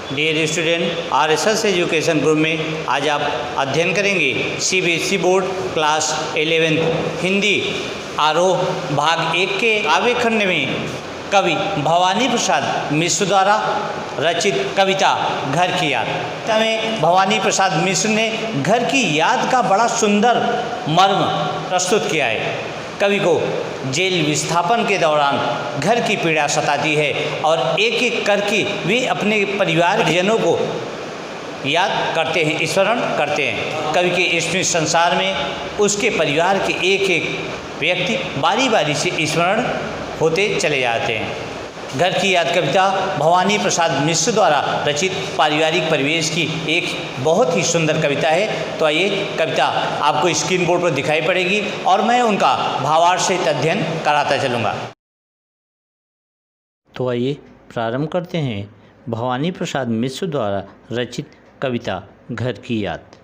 Dear student, RSS education group में आज आप अध्ययन करेंगे सीबीएसई बोर्ड क्लास 11 हिंदी आरोह भाग 1 के काव्य खंड में कवि भवानी प्रसाद मिश्र द्वारा रचित कविता घर की याद में भवानी प्रसाद मिश्र ने घर की याद का बड़ा सुंदर मर्म प्रस्तुत किया है। कवि को जेल विस्थापन के दौरान घर की पीड़ा सताती है और एक एक करके वे अपने परिवारजनों को याद करते हैं, स्मरण करते हैं। कवि के इस संसार में उसके परिवार के एक एक व्यक्ति बारी बारी से स्मरण होते चले जाते हैं। घर की याद कविता भवानी प्रसाद मिश्र द्वारा रचित पारिवारिक परिवेश की एक बहुत ही सुंदर कविता है। तो आइए, कविता आपको स्क्रीन बोर्ड पर दिखाई पड़ेगी और मैं उनका भावार्थ सहित अध्ययन कराता चलूँगा। तो आइए प्रारंभ करते हैं भवानी प्रसाद मिश्र द्वारा रचित कविता घर की याद।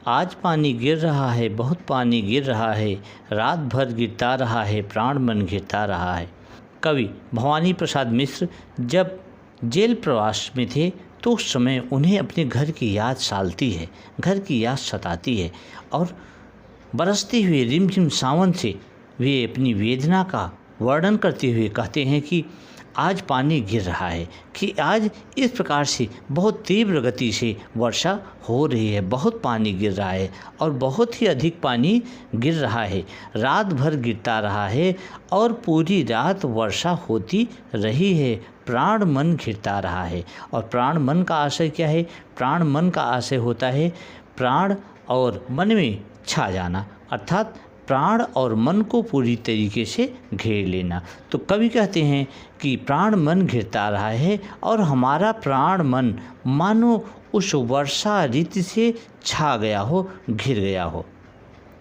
आज पानी गिर रहा है, बहुत पानी गिर रहा है, रात भर गिरता रहा है, प्राण मन गिरता रहा है। कवि भवानी प्रसाद मिश्र जब जेल प्रवास में थे तो उस समय उन्हें अपने घर की याद सालती है, घर की याद सताती है और बरसते हुए रिमझिम सावन से वे अपनी वेदना का वर्णन करते हुए कहते हैं कि आज पानी गिर रहा है, कि आज इस प्रकार से बहुत तीव्र गति से वर्षा हो रही है, बहुत पानी गिर रहा है और बहुत ही अधिक पानी गिर रहा है, रात भर गिरता रहा है और पूरी रात वर्षा होती रही है, प्राण मन घिरता रहा है। और प्राण मन का आशय क्या है? प्राण मन का आशय होता है प्राण और मन में छा जाना, अर्थात प्राण और मन को पूरी तरीके से घेर लेना। तो कवि कहते हैं कि प्राण मन घिरता रहा है और हमारा प्राण मन मानो उस वर्षा ऋतु से छा गया हो, घिर गया हो।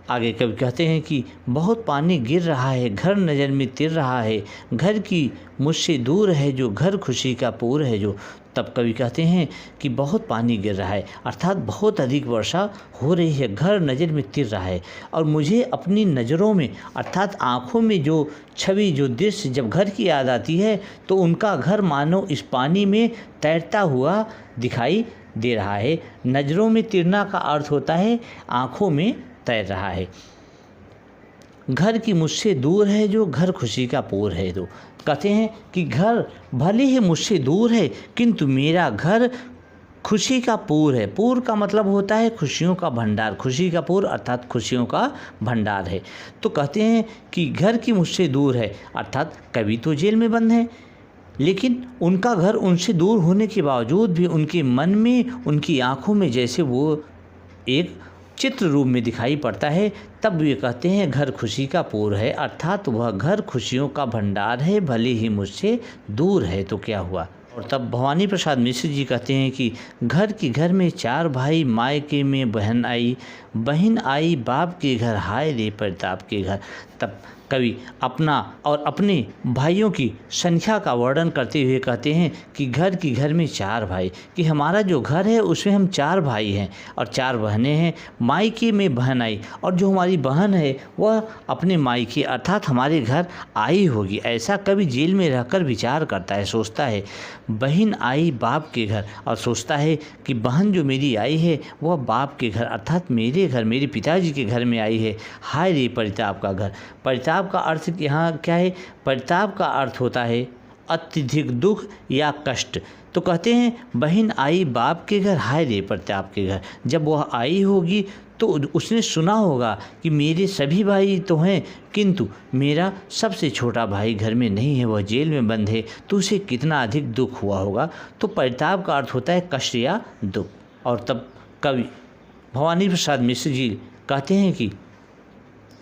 आगे कवि कहते हैं कि बहुत पानी गिर रहा है, घर नज़र में तिर रहा है, घर की मुझसे दूर है जो, घर खुशी का पूर है जो। तब कवि कहते हैं कि बहुत पानी गिर रहा है, अर्थात बहुत अधिक वर्षा हो रही है, घर नज़र में तिर रहा है और मुझे अपनी नज़रों में अर्थात आँखों में जो छवि, जो दृश्य जब घर की याद आती है तो उनका घर मानो इस पानी में तैरता हुआ दिखाई दे रहा है। नज़रों में तिरना का अर्थ होता है आँखों में तैर रहा है। घर की मुझसे दूर है जो, घर खुशी का पूर है जो। कहते हैं कि घर भले ही मुझसे दूर है किंतु मेरा घर खुशी का पूर है। पूर का मतलब होता है खुशियों का भंडार, खुशी का पूर अर्थात खुशियों का भंडार है। तो कहते हैं कि घर की मुझसे दूर है, अर्थात कवि तो जेल में बंद है लेकिन उनका घर उनसे दूर होने के बावजूद भी उनके मन में, उनकी आँखों में जैसे वो एक चित्र रूप में दिखाई पड़ता है। तब वे कहते हैं घर खुशी का पूर है, अर्थात वह घर खुशियों का भंडार है, भले ही मुझसे दूर है तो क्या हुआ। और तब भवानी प्रसाद मिश्र जी कहते हैं कि घर की घर में चार भाई, मायके में बहन आई, बहन आई बाप के घर, हाय रे प्रताप के घर। तब कवि अपना और अपने भाइयों की संख्या का वर्णन करते हुए कहते हैं कि घर की घर में चार भाई, कि हमारा जो घर है उसमें हम चार भाई हैं और चार बहनें हैं। मायके में बहन आई, और जो हमारी बहन है वह अपने मायके अर्थात हमारे घर आई होगी। ऐसा कवि जेल में रहकर विचार करता है, सोचता है। बहन आई बाप के घर, और सोचता है कि बहन जो मेरी आई है वह बाप के घर अर्थात मेरे घर, मेरे पिताजी के घर में आई है। हाय रे परिताप का घर। परिताप का अर्थ यहाँ क्या है? परिताप का अर्थ होता है अत्यधिक दुख या कष्ट। तो कहते हैं बहन आई बाप के घर, हाय रे प्रताप के घर। जब वह आई होगी तो उसने सुना होगा कि मेरे सभी भाई तो हैं किंतु मेरा सबसे छोटा भाई घर में नहीं है, वह जेल में बंद है, तो उसे कितना अधिक दुख हुआ होगा। तो परिताप का अर्थ होता है कष्ट या दुख। और तब कवि भवानी प्रसाद मिश्र जी कहते हैं कि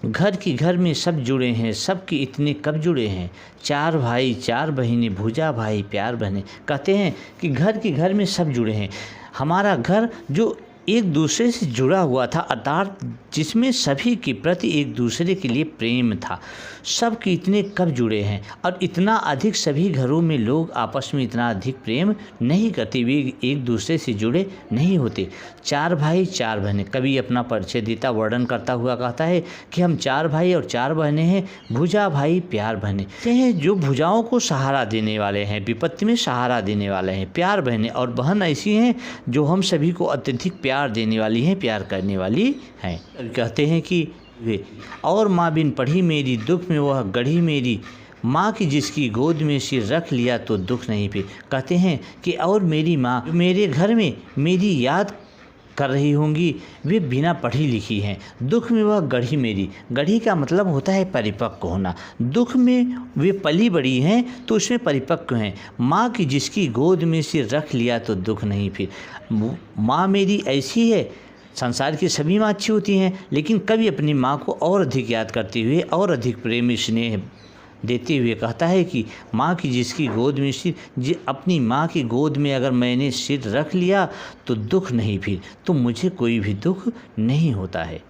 घर की घर में सब जुड़े हैं, सबके इतने कब जुड़े हैं, चार भाई चार बहनें, भूजा भाई प्यार बहनें। कहते हैं कि घर की घर में सब जुड़े हैं, हमारा घर जो एक दूसरे से जुड़ा हुआ था, अर्थात जिसमें सभी के प्रति एक दूसरे के लिए प्रेम था। सब के इतने कब जुड़े हैं और इतना अधिक सभी घरों में लोग आपस में इतना अधिक प्रेम नहीं करते, वे एक दूसरे से जुड़े नहीं होते। 4 भाई 4 बहनें, कवि अपना परिचय देता वर्णन करता हुआ कहता है कि हम 4 भाई और 4 बहनें हैं, भुजा भाई प्यार बहनें। ये हैं जो भुजाओं को सहारा देने वाले हैं, विपत्ति में सहारा देने वाले हैं। प्यार बहनें और बहन ऐसी हैं जो हम सभी को अत्यधिक प्यार देने वाली हैं, प्यार करने वाली हैं। कहते हैं कि वे और माँ बिन पढ़ी मेरी, दुख में वह गढ़ी मेरी, माँ की जिसकी गोद में सिर रख लिया तो दुख नहीं फिर। कहते हैं कि और मेरी माँ मेरे घर में मेरी याद कर रही होंगी, वे बिना पढ़ी लिखी हैं। दुख में वह गढ़ी मेरी, गढ़ी का मतलब होता है परिपक्व होना। दुख में वे पली बड़ी हैं तो उसमें परिपक्व हैं। माँ की जिसकी गोद में सिर रख लिया तो दुख नहीं फिर। माँ मेरी ऐसी है, संसार की सभी माँ अच्छी होती हैं, लेकिन कभी अपनी माँ को और अधिक याद करते हुए और अधिक प्रेम स्नेह देते हुए कहता है कि माँ की जिसकी गोद में सिर, अपनी माँ की गोद में अगर मैंने सिर रख लिया तो दुख नहीं फिर, तो मुझे कोई भी दुख नहीं होता है।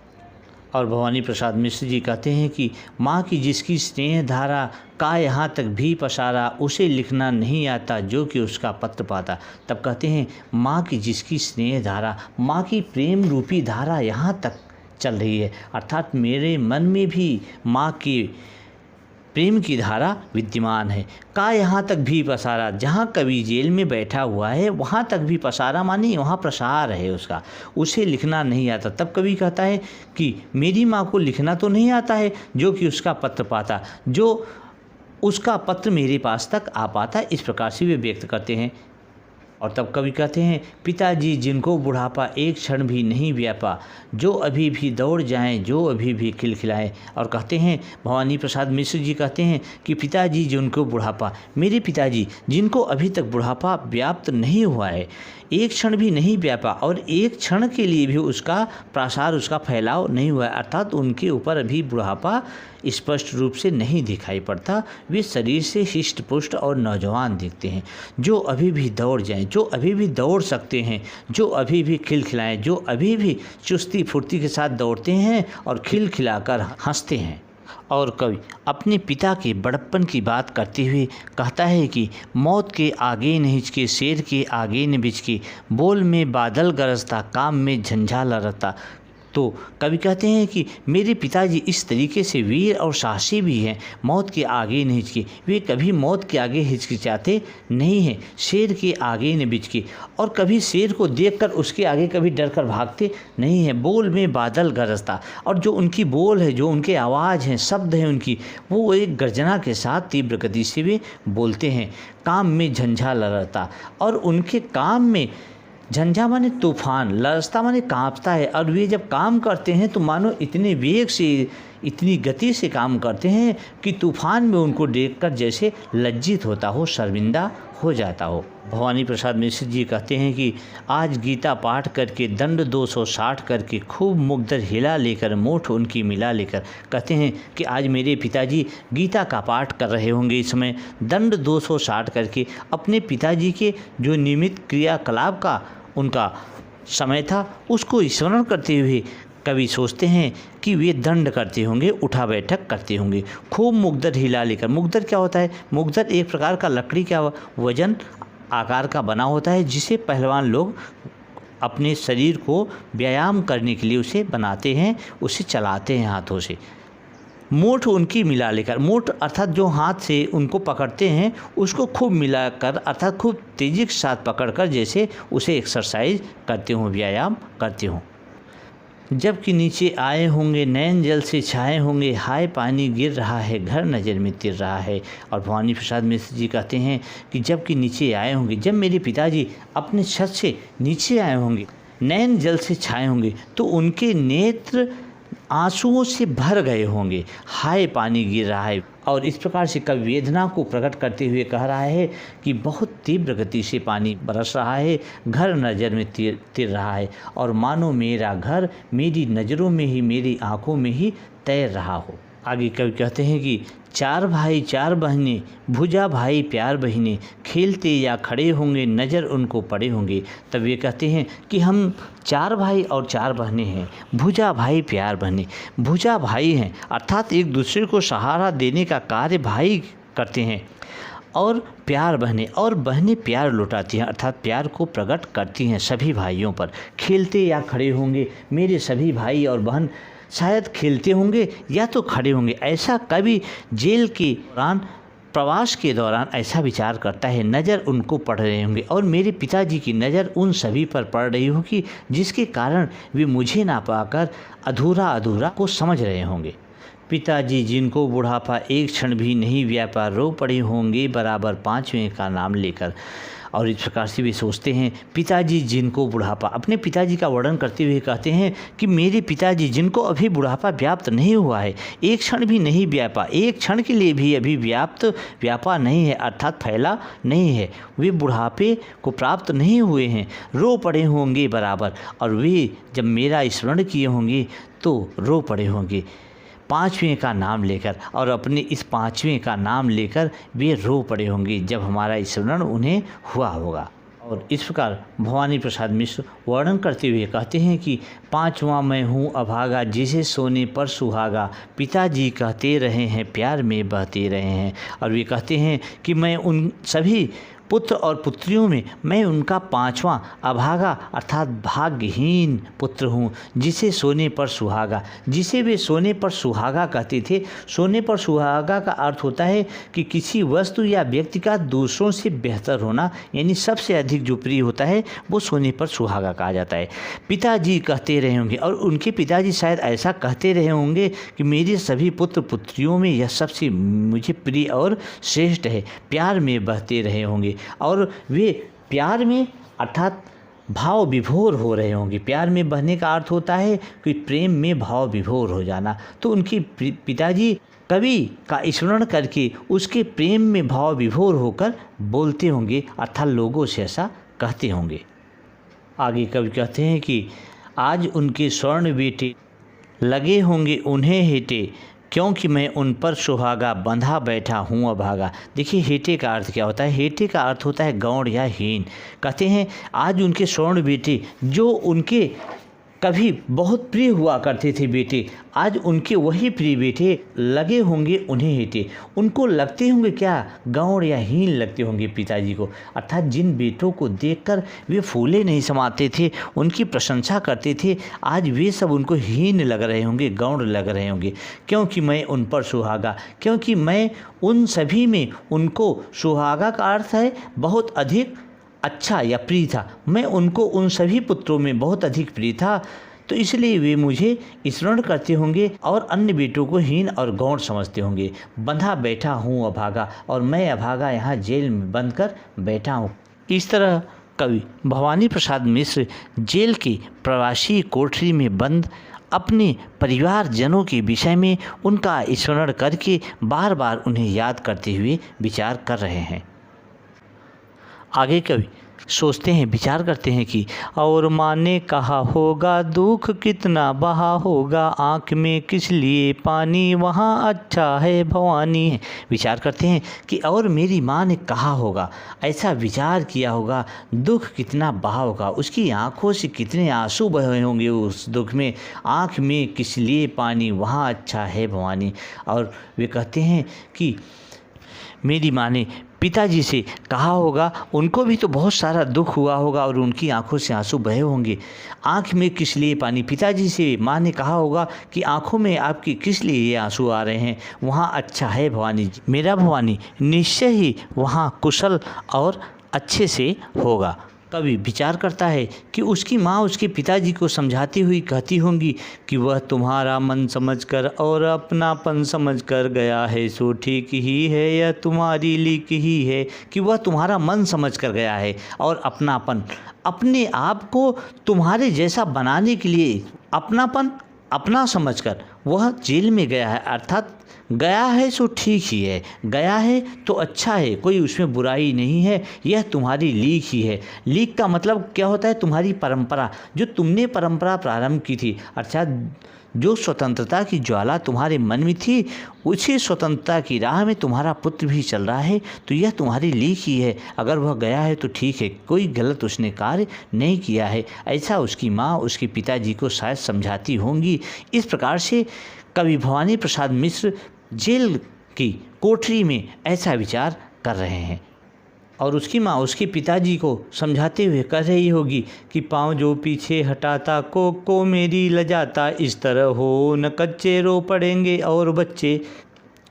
और भवानी प्रसाद मिश्र जी कहते हैं कि माँ की जिसकी स्नेह धारा का यहाँ तक भी पसारा, उसे लिखना नहीं आता जो कि उसका पत्र पाता। तब कहते हैं माँ की जिसकी स्नेह धारा, माँ की प्रेम रूपी धारा यहाँ तक चल रही है, अर्थात मेरे मन में भी माँ की प्रेम की धारा विद्यमान है। का यहाँ तक भी पसारा, जहाँ कवि जेल में बैठा हुआ है वहाँ तक भी पसारा मानी वहाँ प्रसार है उसका, उसे लिखना नहीं आता। तब कवि कहता है कि मेरी माँ को लिखना तो नहीं आता है जो कि उसका पत्र पाता, जो उसका पत्र मेरे पास तक आ पाता, इस प्रकार से वे व्यक्त करते हैं। और तब कवि कहते हैं पिताजी जिनको बुढ़ापा एक क्षण भी नहीं व्यापा, जो अभी भी दौड़ जाएं, जो अभी भी खिलखिलाएं। और कहते हैं भवानी प्रसाद मिश्र जी कहते हैं कि पिताजी जिनको बुढ़ापा, मेरे पिताजी जिनको अभी तक बुढ़ापा व्याप्त नहीं हुआ है, एक क्षण भी नहीं व्यापा और एक क्षण के लिए भी उसका प्रसार, उसका फैलाव नहीं हुआ है, अर्थात उनके ऊपर अभी बुढ़ापा स्पष्ट रूप से नहीं दिखाई पड़ता। वे शरीर से हिष्ट पुष्ट और नौजवान दिखते हैं, जो अभी भी दौड़ जाएं, जो अभी भी दौड़ सकते हैं, जो अभी भी खिलखिलाएं, जो अभी भी चुस्ती फुर्ती के साथ दौड़ते हैं और खिलखिलाकर हंसते हैं। और कवि अपने पिता के बड़प्पन की बात करते हुए कहता है कि मौत के आगे न हिचके, शेर के आगे न बिचके, बोल में बादल गरजता, काम में झंझा लहरता। तो कवि कहते हैं कि मेरे पिताजी इस तरीके से वीर और साहसी भी हैं, मौत के आगे नहीं हिचके, वे कभी मौत के आगे हिचकिचाते नहीं हैं, शेर के आगे न बिचके, और कभी शेर को देखकर उसके आगे कभी डर कर भागते नहीं हैं। बोल में बादल गरजता, और जो उनकी बोल है, जो उनके आवाज़ हैं, शब्द हैं उनकी, वो एक गर्जना के साथ तीव्र गति से वे बोलते हैं। काम में झंझा लहरता, और उनके काम में झंझा माने तूफान, लरजता माने कांपता है, और वे जब काम करते हैं तो मानो इतने वेग से, इतनी गति से काम करते हैं कि तूफान में उनको देखकर जैसे लज्जित होता हो, शर्मिंदा हो जाता हो। भवानी प्रसाद मिश्र जी कहते हैं कि आज गीता पाठ करके दंड 260 करके खूब मुग्धर हिला लेकर मूठ उनकी मिला लेकर, कहते हैं कि आज मेरे पिताजी गीता का पाठ कर रहे होंगे इस समय, दंड 260 करके अपने पिताजी के जो नियमित क्रियाकलाप का उनका समय था उसको स्मरण करते हुए कवि सोचते हैं कि वे दंड करते होंगे, उठा बैठक करते होंगे, खूब मुग्धर हिला लेकर। मुग्धर क्या होता है? मुग्धर एक प्रकार का लकड़ी का वजन आकार का बना होता है, जिसे पहलवान लोग अपने शरीर को व्यायाम करने के लिए उसे बनाते हैं, उसे चलाते हैं हाथों से। मूठ उनकी मिला लेकर, मूठ अर्थात जो हाथ से उनको पकड़ते हैं उसको खूब मिलाकर, अर्थात खूब तेजी के साथ पकड़कर जैसे उसे एक्सरसाइज करते हों, व्यायाम करते हों। जबकि नीचे आए होंगे नैन जल से छाए होंगे, हाय पानी गिर रहा है घर नज़र में तिर रहा है। और भवानी प्रसाद मिश्र जी कहते हैं कि जबकि नीचे आए होंगे, जब मेरे पिताजी अपने छत से नीचे आए होंगे, नैन जल से छाए होंगे, तो उनके नेत्र आंसुओं से भर गए होंगे, हाय पानी गिर रहा है। और इस प्रकार से कवि वेदना को प्रकट करते हुए कह रहा है कि बहुत तीव्र गति से पानी बरस रहा है, घर नज़र में तिर रहा है, और मानो मेरा घर मेरी नज़रों में ही, मेरी आंखों में ही तैर रहा हो। आगे कवि कहते हैं कि चार भाई चार बहनें, भुजा भाई प्यार बहिने, खेलते या खड़े होंगे नज़र उनको पड़े होंगे। तब ये कहते हैं कि हम चार भाई और चार बहनें हैं, भुजा भाई प्यार बहनें। भुजा भाई हैं अर्थात एक दूसरे को सहारा देने का कार्य भाई करते हैं, और प्यार बहनें, और बहनें प्यार लुटाती हैं अर्थात प्यार को प्रकट करती हैं सभी भाइयों पर। खेलते या खड़े होंगे, मेरे सभी भाई और बहन शायद खेलते होंगे या तो खड़े होंगे। ऐसा कवि जेल के दौरान, प्रवास के दौरान ऐसा विचार करता है। नज़र उनको पड़ रहे होंगे और मेरे पिताजी की नज़र उन सभी पर पड़ रही होगी, जिसके कारण वे मुझे ना पाकर अधूरा अधूरा को समझ रहे होंगे। पिताजी जिनको बुढ़ापा एक क्षण भी नहीं व्यापा, रो पड़े होंगे बराबर पाँचवें का नाम लेकर। और इस प्रकार से वे सोचते हैं, पिताजी जिनको बुढ़ापा, अपने पिताजी का वर्णन करते हुए कहते हैं कि मेरे पिताजी जिनको अभी बुढ़ापा व्याप्त नहीं हुआ है, एक क्षण भी नहीं व्यापा, एक क्षण के लिए भी अभी व्यापा नहीं है अर्थात फैला नहीं है, वे बुढ़ापे को प्राप्त नहीं हुए हैं, रो पड़े होंगे बराबर। और वे जब मेरा स्मरण किए होंगे तो रो पड़े होंगे पाँचवें का नाम लेकर, और अपने इस पाँचवें का नाम लेकर वे रो पड़े होंगे जब हमारा स्मरण उन्हें हुआ होगा। और इस प्रकार भवानी प्रसाद मिश्र वर्णन करते हुए कहते हैं कि पाँचवां मैं हूँ अभागा, जिसे सोने पर सुहागा, पिताजी कहते रहे हैं प्यार में बहते रहे हैं। और वे कहते हैं कि मैं उन सभी पुत्र और पुत्रियों में मैं उनका पांचवां अभागा अर्थात भाग्यहीन पुत्र हूँ, जिसे सोने पर सुहागा, जिसे वे सोने पर सुहागा कहते थे। सोने पर सुहागा का अर्थ होता है कि किसी वस्तु या व्यक्ति का दूसरों से बेहतर होना, यानी सबसे अधिक जो प्रिय होता है वो सोने पर सुहागा कहा जाता है। पिताजी कहते रहे होंगे, और उनके पिताजी शायद ऐसा कहते रहे होंगे कि मेरे सभी पुत्र पुत्रियों में यह सबसे मुझे प्रिय और श्रेष्ठ है, प्यार में बहते रहे होंगे। और वे प्यार में अर्थात भाव विभोर हो रहे होंगे। प्यार में बहने का अर्थ होता है कि प्रेम में भाव विभोर हो जाना। तो उनके पिताजी कवि का स्मरण करके उसके प्रेम में भाव विभोर होकर बोलते होंगे अर्थात लोगों से ऐसा कहते होंगे। आगे कवि कहते हैं कि आज उनके स्वर्ण बेटे लगे होंगे उन्हें हेटे, क्योंकि मैं उन पर सुहागा बंधा बैठा हूँ अभागा। देखिए हेटे का अर्थ क्या होता है। हेटे का अर्थ होता है गौण या हीन। कहते हैं आज उनके स्वर्ण बेटे जो उनके कभी बहुत प्रिय हुआ करते थे बेटे, आज उनके वही प्रिय बेटे लगे होंगे उन्हें हेटे। उनको लगते होंगे क्या, गौण या हीन लगते होंगे पिताजी को, अर्थात जिन बेटों को देखकर वे फूले नहीं समाते थे, उनकी प्रशंसा करते थे, आज वे सब उनको हीन लग रहे होंगे, गौण लग रहे होंगे। क्योंकि मैं उन पर सुहागा, क्योंकि मैं उन सभी में उनको, सुहागा का अर्थ है बहुत अधिक अच्छा या प्रिय था, मैं उनको उन सभी पुत्रों में बहुत अधिक प्रिय था, तो इसलिए वे मुझे स्मरण करते होंगे और अन्य बेटों को हीन और गौण समझते होंगे। बंधा बैठा हूँ अभागा, और मैं अभागा यहाँ जेल में बंद कर बैठा हूँ। इस तरह कवि भवानी प्रसाद मिश्र जेल की प्रवासी कोठरी में बंद अपने परिवारजनों के विषय में उनका स्मरण करके बार बार उन्हें याद करते हुए विचार कर रहे हैं। आगे कवि सोचते हैं, विचार करते हैं कि और माँ ने कहा होगा दुख कितना बहा होगा, आँख में किस लिए पानी वहाँ अच्छा है भवानी है। विचार करते हैं कि और मेरी माँ ने कहा होगा, ऐसा विचार किया होगा, दुख कितना बहा होगा, उसकी आँखों से कितने आंसू बहे होंगे उस दुख में, आँख में किस लिए पानी वहाँ अच्छा है भवानी। और वे कहते हैं कि मेरी माँ ने पिताजी से कहा होगा, उनको भी तो बहुत सारा दुख हुआ होगा और उनकी आंखों से आंसू बहे होंगे, आँख में किस लिए पानी। पिताजी से माँ ने कहा होगा कि आंखों में आपकी किस लिए ये आंसू आ रहे हैं, वहाँ अच्छा है भवानी जी, मेरा भवानी निश्चय ही वहाँ कुशल और अच्छे से होगा। कवि विचार करता है कि उसकी माँ उसके पिताजी को समझाती हुई कहती होंगी कि वह तुम्हारा मन समझकर और अपनापन समझकर गया है, सो ठीक ही है, यह तुम्हारी लीक ही है। कि वह तुम्हारा मन समझकर गया है और अपनापन, अपने आप को तुम्हारे जैसा बनाने के लिए अपनापन अपना समझकर वह जेल में गया है, अर्थात गया है सो ठीक ही है, गया है तो अच्छा है, कोई उसमें बुराई नहीं है, यह तुम्हारी लीक ही है। लीक का मतलब क्या होता है, तुम्हारी परंपरा, जो तुमने परंपरा प्रारंभ की थी, अर्थात जो स्वतंत्रता की ज्वाला तुम्हारे मन में थी, उसी स्वतंत्रता की राह में तुम्हारा पुत्र भी चल रहा है, तो यह तुम्हारे लिए ही है। अगर वह गया है तो ठीक है, कोई गलत उसने कार्य नहीं किया है। ऐसा उसकी माँ उसके पिताजी को शायद समझाती होंगी। इस प्रकार से कवि भवानी प्रसाद मिश्र जेल की कोठरी में ऐसा विचार कर रहे हैं और उसकी माँ उसके पिताजी को समझाते हुए कह रही होगी कि पाँव जो पीछे हटाता को मेरी लजाता, इस तरह हो न कच्चे रो पड़ेंगे और बच्चे।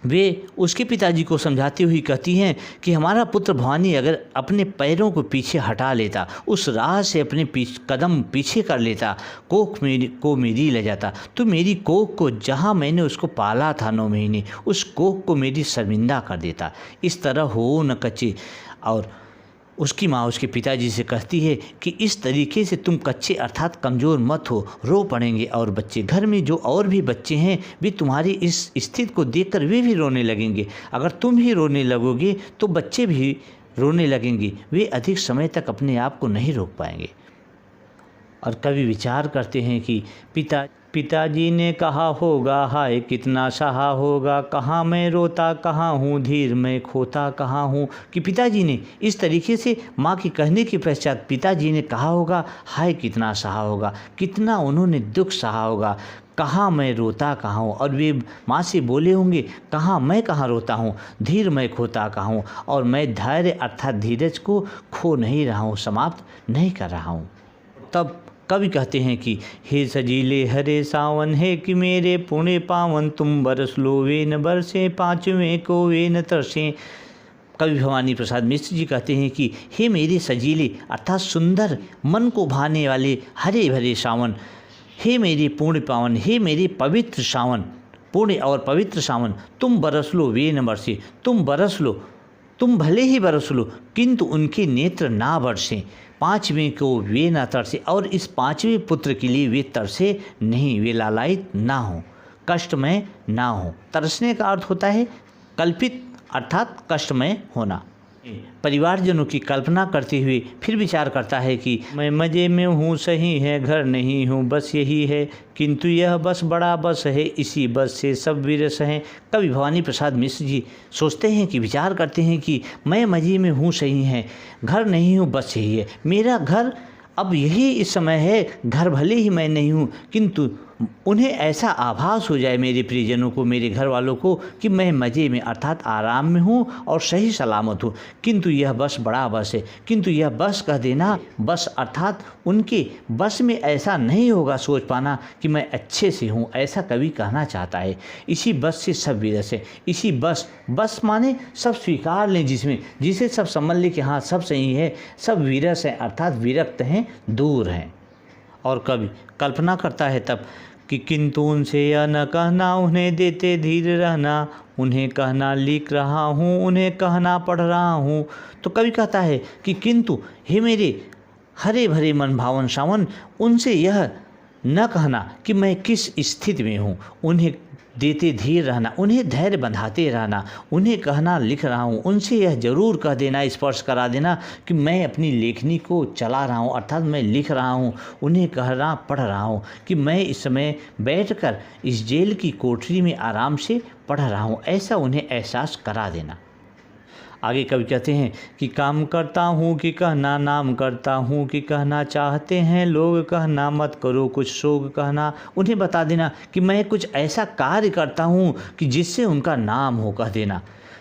वे उसके पिताजी को समझाती हुई कहती हैं कि हमारा पुत्र भवानी अगर अपने पैरों को पीछे हटा लेता, उस राह से अपने कदम पीछे कर लेता, कोख मेरी ले जाता, तो मेरी कोख को, जहाँ मैंने उसको पाला था 9 महीने, उस कोख को मेरी शर्मिंदा कर देता। इस तरह हो न कच्चे। और उसकी माँ उसके पिताजी से कहती है कि इस तरीके से तुम कच्चे अर्थात कमज़ोर मत हो, रो पड़ेंगे और बच्चे। घर में जो और भी बच्चे हैं वे तुम्हारी इस स्थिति को देखकर वे भी रोने लगेंगे। अगर तुम ही रोने लगोगे तो बच्चे भी रोने लगेंगे, वे अधिक समय तक अपने आप को नहीं रोक पाएंगे। और कवि विचार करते हैं कि पिताजी ने कहा होगा, हाय कितना सहा होगा, कहाँ मैं रोता कहाँ हूँ, धीर मैं खोता कहाँ हूँ। कि पिताजी ने इस तरीके से माँ के कहने के पश्चात पिताजी ने कहा होगा, हाय कितना सहा होगा, कितना उन्होंने दुख सहा होगा, कहाँ मैं रोता कहाँ हूँ। और वे माँ से बोले होंगे, कहाँ रोता हूँ, धीर मैं खोता कहाँ हूँ, और मैं धैर्य अर्थात धीरज को खो नहीं रहा हूँ, समाप्त नहीं कर रहा हूँ। तब कवि कहते हैं कि हे सजीले हरे सावन, है कि मेरे पुण्य पावन, तुम बरस लो वे न बरसे, पाँचवें को वे न तरसे। कवि भवानी प्रसाद मिश्र जी कहते हैं कि हे मेरे सजीले अर्थात सुंदर, मन को भाने वाले हरे भरे सावन, हे मेरे पुण्य पावन, हे मेरे पवित्र सावन, पुण्य और पवित्र सावन, तुम बरस लो वे न बरसे, तुम बरस लो, तुम भले ही बरस लो, किंतु उनके नेत्र ना बरसें, 5वें को वे ना तरसे। और इस 5वें पुत्र के लिए वे तरसे नहीं, वे लालायित ना हो, कष्टमय ना हो। तरसने का अर्थ होता है कल्पित अर्थात कष्टमय होना। परिवारजनों की कल्पना करते हुए फिर विचार करता है कि मैं मज़े में हूँ, सही है, घर नहीं हूँ, बस यही है, किंतु यह बस बड़ा बस है, इसी बस से सब विरस हैं। कवि भवानी प्रसाद मिश्र जी सोचते हैं कि विचार करते हैं कि मैं मज़े में हूँ, सही है, घर नहीं हूँ, बस यही है, मेरा घर अब यही इस समय है, घर भले ही मैं नहीं हूँ, किंतु उन्हें ऐसा आभास हो जाए मेरे प्रियजनों को, मेरे घर वालों को, कि मैं मज़े में अर्थात आराम में हूँ और सही सलामत हूँ, किंतु यह बस बड़ा बस है। किंतु यह बस कह देना, बस अर्थात उनके बस में ऐसा नहीं होगा सोच पाना कि मैं अच्छे से हूँ, ऐसा कवि कहना चाहता है। इसी बस से सब विरस है, इसी बस माने सब स्वीकार लें, जिसे सब समझ लें कि हाँ सब सही है, सब विरस है अर्थात विरक्त हैं, दूर हैं। और कवि कल्पना करता है तब कि किंतु उनसे यह न कहना, उन्हें देते धीर रहना, उन्हें कहना लिख रहा हूँ, उन्हें कहना पढ़ रहा हूँ। तो कवि कहता है कि किंतु हे मेरे हरे भरे मन भावन सावन, उनसे यह न कहना कि मैं किस स्थिति में हूँ, उन्हें देते धीर रहना, उन्हें धैर्य बंधाते रहना, उन्हें कहना लिख रहा हूँ। उनसे यह जरूर कह देना, स्पर्श करा देना कि मैं अपनी लेखनी को चला रहा हूँ अर्थात मैं लिख रहा हूँ, उन्हें कहना पढ़ रहा हूँ कि मैं इस समय बैठकर इस जेल की कोठरी में आराम से पढ़ रहा हूँ, ऐसा उन्हें एहसास करा देना। आगे कवि कहते हैं कि काम करता हूँ कि कहना नाम करता हूँ कि कहना चाहते हैं लोग, कहना मत करो कुछ शोक कहना। उन्हें बता देना कि मैं कुछ ऐसा कार्य करता हूँ कि जिससे उनका नाम हो, कह देना।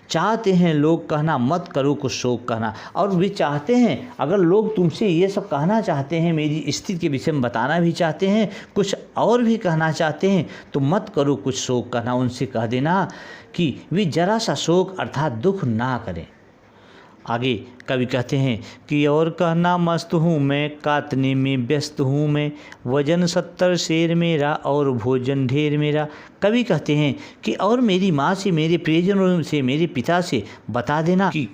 चाहते हैं लोग, कहना मत करो कुछ शोक कहना। और वे चाहते हैं, अगर लोग तुमसे ये सब कहना चाहते हैं, मेरी स्थिति के विषय में बताना भी चाहते हैं, कुछ और भी कहना चाहते हैं, तो मत करो कुछ शोक कहना। उनसे कह देना कि वे जरा सा शोक अर्थात दुख ना करें। आगे कवि कहते हैं कि और कहना मस्त हूँ मैं, काटने में व्यस्त हूँ मैं, वजन 70 शेर मेरा और भोजन ढेर मेरा। कवि कहते हैं कि और मेरी माँ से, मेरे प्रियजनों से, मेरे पिता से बता देना कि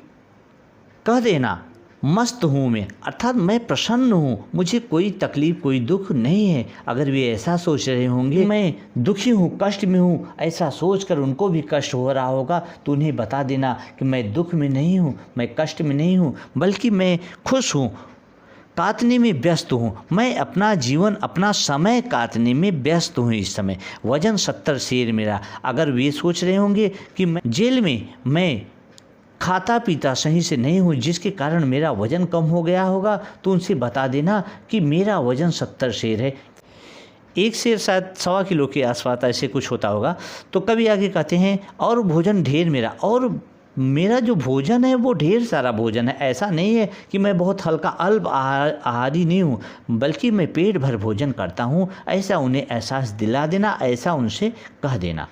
कह देना मस्त हूँ मैं अर्थात मैं प्रसन्न हूँ, मुझे कोई तकलीफ़ कोई दुख नहीं है। अगर वे ऐसा सोच रहे होंगे मैं दुखी हूँ, कष्ट में हूँ, ऐसा सोचकर उनको भी कष्ट हो रहा होगा, तो उन्हें बता देना कि मैं दुख में नहीं हूँ, मैं कष्ट में नहीं हूँ, बल्कि मैं खुश हूँ, काटने में व्यस्त हूँ। मैं अपना जीवन, अपना समय काटने में व्यस्त हूँ इस समय। वजन 70 शेर मेरा। अगर वे सोच रहे होंगे कि मैं जेल में मैं खाता पीता सही से नहीं हूँ जिसके कारण मेरा वज़न कम हो गया होगा, तो उनसे बता देना कि मेरा वज़न 70 शेर है। एक शेर शायद 1.25 किलो के आसपास ऐसे कुछ होता होगा। तो कभी आगे कहते हैं और भोजन ढेर मेरा, और मेरा जो भोजन है वो ढेर सारा भोजन है। ऐसा नहीं है कि मैं बहुत हल्का अल्प आहारी नहीं हूँ, बल्कि मैं पेट भर भोजन करता हूँ। ऐसा उन्हें एहसास दिला देना, ऐसा उनसे कह देना।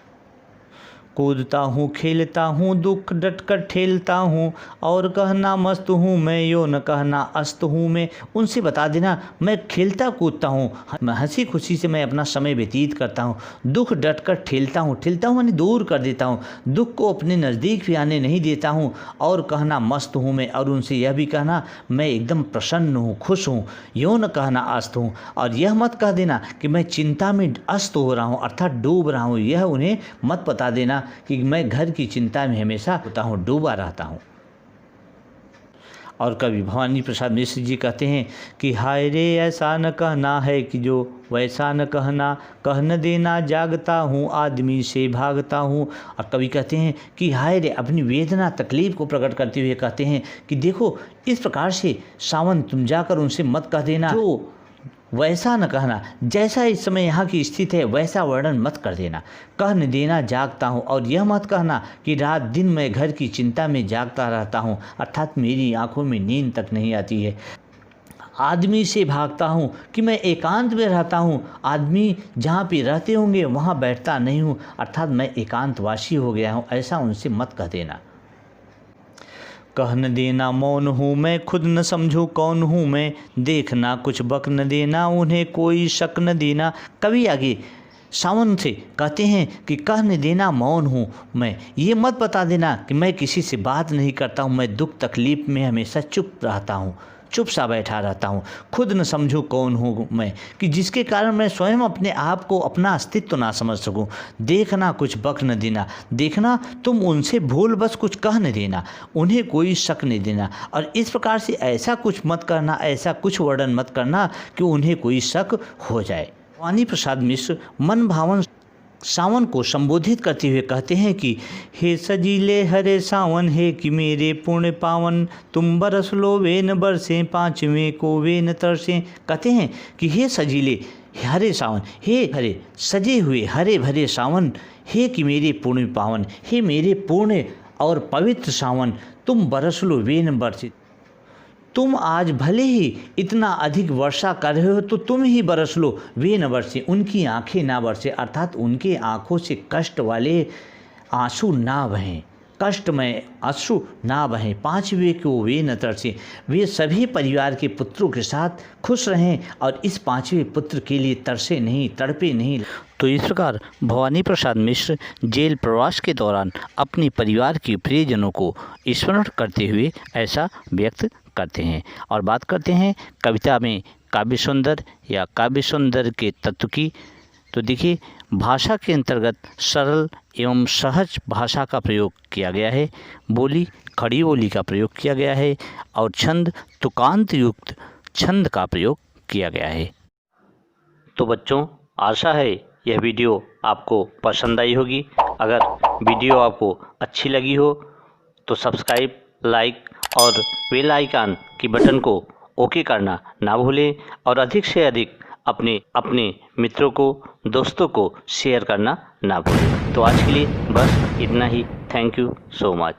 कूदता हूँ खेलता हूँ दुख डट कर ठेलता हूँ, और कहना मस्त हूँ मैं यो न कहना अस्त हूँ मैं। उनसे बता देना मैं खेलता कूदता हूँ, हंसी खुशी से मैं अपना समय व्यतीत करता हूँ। दुख डट कर ठेलता हूँ, ठेलता हूँ यानी दूर कर देता हूँ, दुख को अपने नज़दीक भी आने नहीं देता हूँ। और कहना मस्त हूँ मैं, और उनसे यह भी कहना मैं एकदम प्रसन्न हूँ, खुश हूँ। यो न कहना अस्त हूँ, और यह मत कह देना कि मैं चिंता में अस्त हो रहा हूँ अर्थात डूब रहा हूँ। यह उन्हें मत बता देना कि मैं घर की चिंता में हमेशा होता हूँ, डूबा रहता हूँ। और कवि भवानी प्रसाद मिश्र जी कहते हैं कि हाय रे ऐसा न कहना है कि जो वैसा न कहना, कह न देना जागता हूँ आदमी से भागता हूँ। और कवि कहते हैं कि हाय रे, अपनी वेदना तकलीफ़ को प्रकट करते हुए कहते हैं कि देखो इस प्रकार से सावन तुम जाकर उनसे मत कह देना, जो वैसा न कहना, जैसा इस समय यहाँ की स्थिति है वैसा वर्णन मत कर देना। कह न देना जागता हूँ, और यह मत कहना कि रात दिन मैं घर की चिंता में जागता रहता हूँ अर्थात मेरी आंखों में नींद तक नहीं आती है। आदमी से भागता हूँ कि मैं एकांत में रहता हूँ, आदमी जहाँ पे रहते होंगे वहाँ बैठता नहीं हूँ अर्थात मैं एकांतवासी हो गया हूँ। ऐसा उनसे मत कह देना। कह न देना मौन हूँ मैं, खुद न समझूँ कौन हूँ मैं, देखना कुछ बक न देना उन्हें कोई शक न देना। कभी आगे सावन से कहते हैं कि कह न देना मौन हूँ मैं, ये मत बता देना कि मैं किसी से बात नहीं करता हूँ, मैं दुख तकलीफ़ में हमेशा चुप रहता हूँ, चुप सा बैठा रहता हूँ। खुद न समझूँ कौन हूँ मैं, कि जिसके कारण मैं स्वयं अपने आप को, अपना अस्तित्व ना समझ सकूँ। देखना कुछ बक न देना, देखना तुम उनसे भूल बस कुछ कह न देना, उन्हें कोई शक नहीं देना। और इस प्रकार से ऐसा कुछ मत करना, ऐसा कुछ वर्णन मत करना कि उन्हें कोई शक हो जाए। भवानी प्रसाद मिश्र मन भावन सावन को संबोधित करते हुए कहते हैं कि हे सजीले हरे सावन, हे कि मेरे पुण्य पावन, तुम बरस लो वे न बरसें, पाँचवें को वे न तरसें। कहते हैं कि हे सजीले हरे सावन, हे हरे सजे हुए हरे भरे सावन, हे कि मेरे पुण्य पावन, हे मेरे पुण्य और पवित्र सावन, तुम बरस लो वे न बरसे। तुम आज भले ही इतना अधिक वर्षा कर रहे हो तो तुम ही बरस लो वे न बरसे, उनकी आंखें ना बरसे अर्थात उनके आंखों से कष्ट वाले आंसू ना बहें, कष्टमय आंसू ना बहें। पाँचवें को वे न तरसे, वे सभी परिवार के पुत्रों के साथ खुश रहें और इस पाँचवें पुत्र के लिए तरसे नहीं, तड़पे नहीं। तो इस प्रकार भवानी प्रसाद मिश्र जेल प्रवास के दौरान अपने परिवार के प्रियजनों को स्मरण करते हुए ऐसा व्यक्त करते हैं। और बात करते हैं कविता में काव्य सुंदर या काव्य सुंदर के तत्व की। तो देखिए, भाषा के अंतर्गत सरल एवं सहज भाषा का प्रयोग किया गया है, बोली खड़ी बोली का प्रयोग किया गया है, और छंद तुकांत युक्त छंद का प्रयोग किया गया है। तो बच्चों, आशा है यह वीडियो आपको पसंद आई होगी। अगर वीडियो आपको अच्छी लगी हो तो सब्सक्राइब, लाइक और बेल आइकन की बटन को ओके करना ना भूलें, और अधिक से अधिक अपने मित्रों को, दोस्तों को शेयर करना ना भूलें। तो आज के लिए बस इतना ही। Thank you so much.